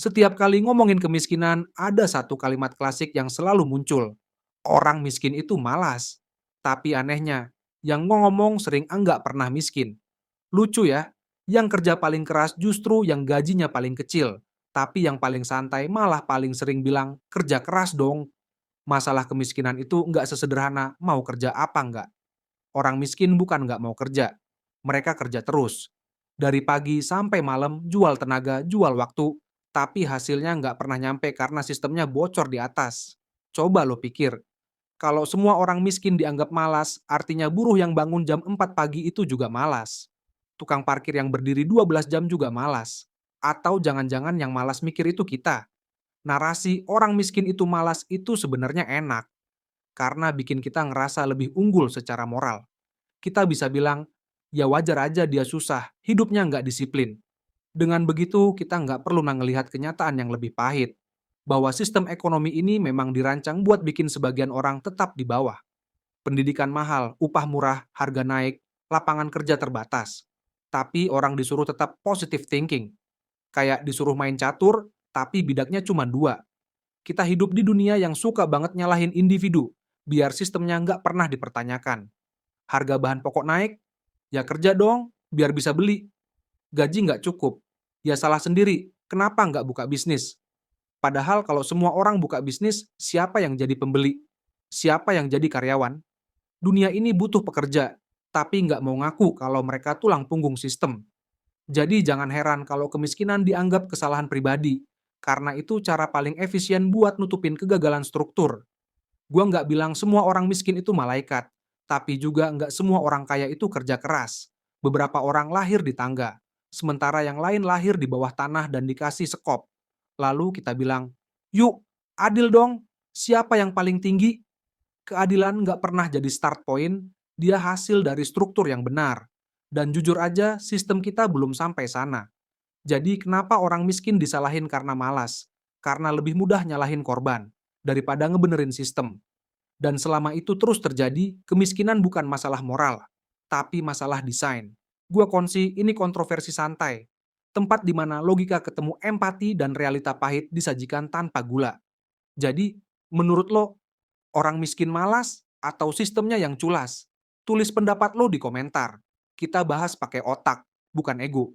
Setiap kali ngomongin kemiskinan, ada satu kalimat klasik yang selalu muncul. Orang miskin itu malas. Tapi anehnya, yang ngomong sering enggak pernah miskin. Lucu ya, yang kerja paling keras justru yang gajinya paling kecil. Tapi yang paling santai malah paling sering bilang, kerja keras dong. Masalah kemiskinan itu nggak sesederhana mau kerja apa nggak. Orang miskin bukan nggak mau kerja. Mereka kerja terus. Dari pagi sampai malam, jual tenaga, jual waktu, tapi hasilnya nggak pernah nyampe karena sistemnya bocor di atas. Coba lo pikir, kalau semua orang miskin dianggap malas, artinya buruh yang bangun jam 4 pagi itu juga malas. Tukang parkir yang berdiri 12 jam juga malas. Atau jangan-jangan yang malas mikir itu kita. Narasi orang miskin itu malas itu sebenarnya enak, karena bikin kita ngerasa lebih unggul secara moral. Kita bisa bilang, ya wajar aja dia susah, hidupnya nggak disiplin. Dengan begitu, kita nggak perlu ngelihat kenyataan yang lebih pahit, bahwa sistem ekonomi ini memang dirancang buat bikin sebagian orang tetap di bawah. Pendidikan mahal, upah murah, harga naik, lapangan kerja terbatas. Tapi orang disuruh tetap positive thinking, kayak disuruh main catur, tapi bidaknya cuma dua. Kita hidup di dunia yang suka banget nyalahin individu, biar sistemnya nggak pernah dipertanyakan. Harga bahan pokok naik, ya kerja dong, biar bisa beli. Gaji nggak cukup, ya salah sendiri, kenapa nggak buka bisnis? Padahal kalau semua orang buka bisnis, siapa yang jadi pembeli? Siapa yang jadi karyawan? Dunia ini butuh pekerja, tapi nggak mau ngaku kalau mereka tulang punggung sistem. Jadi jangan heran kalau kemiskinan dianggap kesalahan pribadi, karena itu cara paling efisien buat nutupin kegagalan struktur. Gua nggak bilang semua orang miskin itu malaikat, tapi juga nggak semua orang kaya itu kerja keras. Beberapa orang lahir di tangga, sementara yang lain lahir di bawah tanah dan dikasih sekop. Lalu kita bilang, yuk, adil dong. Siapa yang paling tinggi? Keadilan nggak pernah jadi start point, dia hasil dari struktur yang benar. Dan jujur aja, sistem kita belum sampai sana. Jadi kenapa orang miskin disalahin karena malas? Karena lebih mudah nyalahin korban, daripada ngebenerin sistem. Dan selama itu terus terjadi, kemiskinan bukan masalah moral, tapi masalah desain. Gua kongsi ini kontroversi santai. Tempat di mana logika ketemu empati dan realita pahit disajikan tanpa gula. Jadi, menurut lo, orang miskin malas atau sistemnya yang culas? Tulis pendapat lo di komentar. Kita bahas pakai otak, bukan ego.